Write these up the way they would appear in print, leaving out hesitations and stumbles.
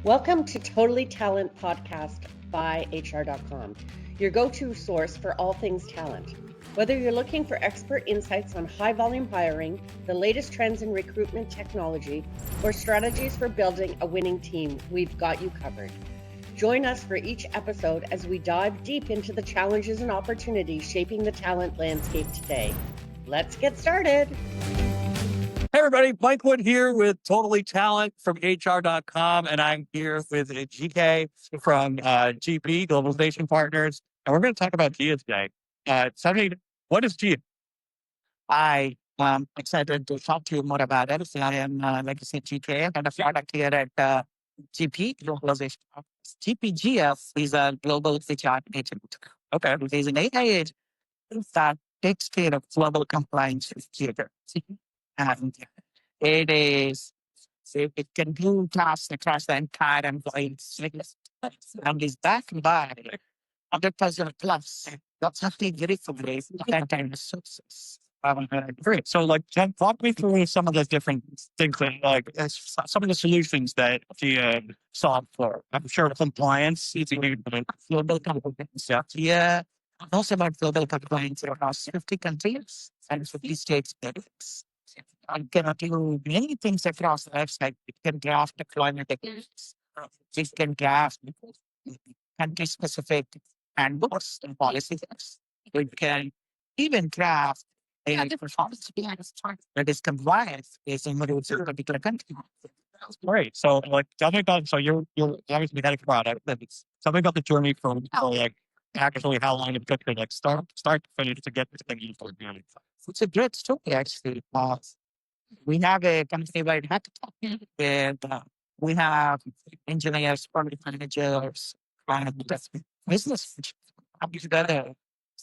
Welcome to Totally Talent Podcast by HR.com, your go-to source for all things talent. Whether you're looking for expert insights on high-volume hiring, the latest trends in recruitment technology, or strategies for building a winning team, we've got you covered. Join us for each episode as we dive deep into the challenges and opportunities shaping the talent landscape today. Let's get started. Hey everybody, Mike Wood here with Totally Talent from HR.com, and I'm here with GK from GP, Globalization Partners, and we're going to talk about GIA today. Sandeep, what is GIA? I am excited to talk to you more about it. So I am, like you said, GK, and a product here at GP, Globalization Partners. GPGF is a global HR agent. Okay. It is an AI agent that takes care of global compliance with GIA. And it is, so it can do tasks across the entire employee list and is backed by 100% plus. That's actually very familiar with that kind of sources. Great. So, walk me through some of the different things that, some of the solutions that GIA solve for. I'm sure compliance is a big one. Global compliance. Yeah. Also about global compliance across 50 countries and 50 states. And can do many things across the website. It can draft deployment agreements. It can draft country-specific handbooks and policies. It can even draft a performance that is compliant based on what it's a particular country. Great. So, tell me about, so you're obviously had a product, but tell me about the journey from, actually how long it took to, start to finish to get this thing used. It's a great story, actually. We have a company-wide hackathon where we have engineers, product managers, and business come together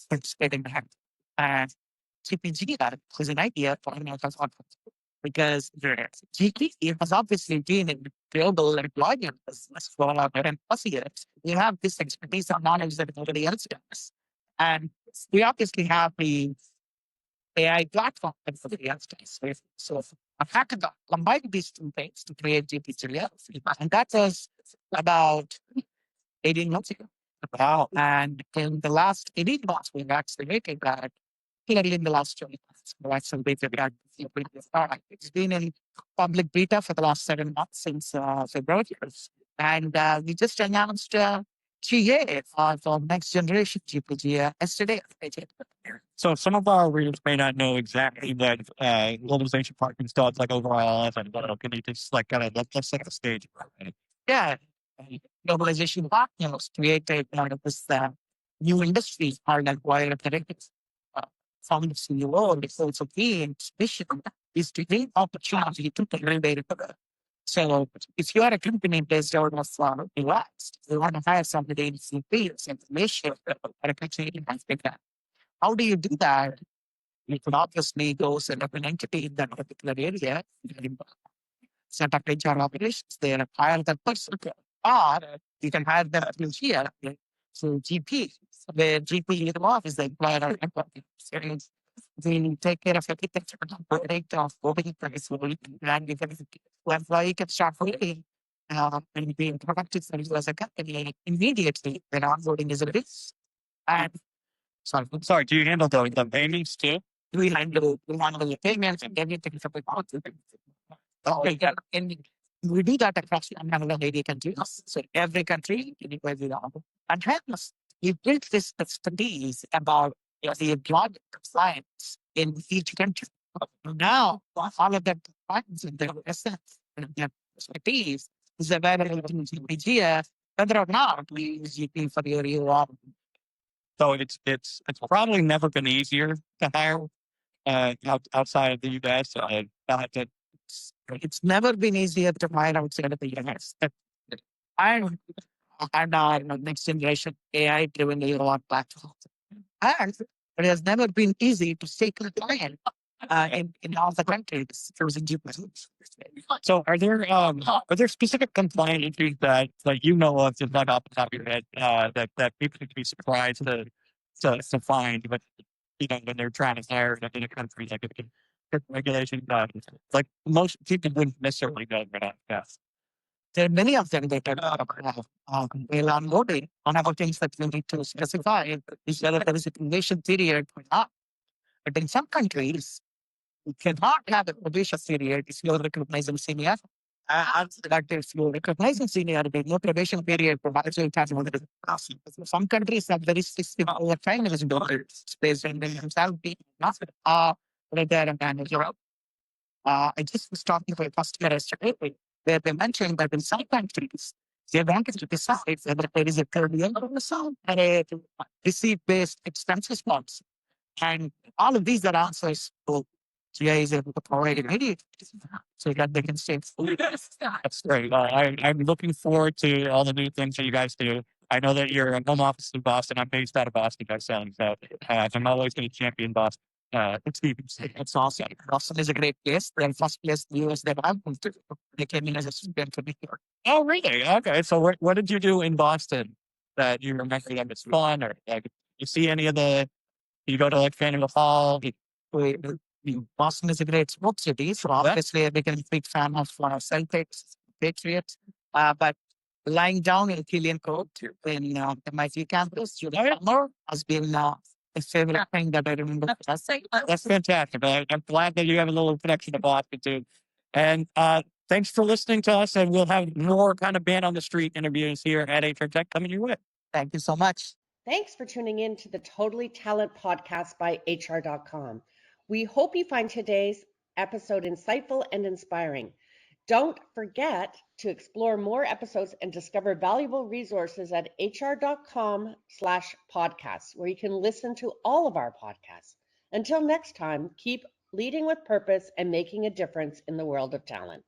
participating in the hackathon. And GPG is an idea for because GP has obviously been in global employment business for about 10 plus years. We have this expertise and knowledge that nobody else does. And we obviously have the AI platform that nobody else does. So a hackathon combined these two things to create GP Studio. And that was about 18 months ago. Wow. And in the last 18 months, we've accelerated that. Clearly in the last 20 months, we've accelerated that. It's been in public beta for the last 7 months since February. And we just announced GA for next generation GPG yesterday. So some of our readers may not know exactly what Globalization Partners does, overall, and can you just kind of let's set the stage? Yeah, Globalization Partners created this new industry called acquired directives. From the CEO, it's also being mission is to bring opportunity to the So if you are a company based out of US, you want to hire somebody in CP's information or a company in Africa. How do you do that? You could obviously go set up an entity in that particular area, set up HR operations there, hire that person, or you can hire them here. So GP, where GP is the employer we take care of everything from the rate of voting price, and employee can start voting and being productive as a company immediately when onboarding is a risk. And Sorry, do you handle the payments too? we handle the payments and everything from the okay, yeah. And we do that across 180 countries. So every country, anywhere we are. And hence, we built this expertise about the employment compliance in each country. Now, all of that compliance and their essence and their expertise is available to GPG, whether or not we use GP for your year. So it's probably never been easier to hire outside of the US. It's never been easier to hire outside of the US. And next generation AI-driven AI platform. And it has never been easy to stay compliant in all the countries using GPG. So are there specific compliance issues that you know of, just not off the top of your head, that people could be surprised to find, but when they're trying to hire in a country like regulation, most people wouldn't necessarily know about that. there are many of them that are mail onboarding. One of the things that we need to specify is whether there is a probation period or not. But in some countries, you cannot have a probation period if you're recognizing senior. That if you're recognizing seniority, no probation period provides you time with the process. Some countries have very system over time is based on themselves being not right there and Europe. I just was talking to a customer yesterday where they mentioned that in some countries, they wanted to decide whether there is a per diem bonus and a receipt-based expenses bonus. And all of these are answers to GA is able to provide immediately so that they can save food. That's great. I'm looking forward to all the new things that you guys do. I know that you're a home office in Boston. I'm based out of Boston myself, so I'm always going to champion Boston. It's awesome. Boston is a great place. They're the first place in the US that I've been to. They came in as a student to New York. Oh, really? Okay. So what did you do in Boston that you remember that was fun, or like you see any of the? You go to like Faneuil Hall. Boston is a great sports city, so obviously I became a big fan of Celtics, Patriots. But lying down in Killian Court in the MIT campus during summer has been a favorite thing that I remember. That's fantastic. I'm glad that you have a little connection to Boston too. And thanks for listening to us. And we'll have more kind of man on the street interviews here at HR Tech coming your way. Thank you so much. Thanks for tuning in to the Totally Talent podcast by HR.com. We hope you find today's episode insightful and inspiring. Don't forget to explore more episodes and discover valuable resources at hr.com/podcasts, where you can listen to all of our podcasts. Until next time, keep leading with purpose and making a difference in the world of talent.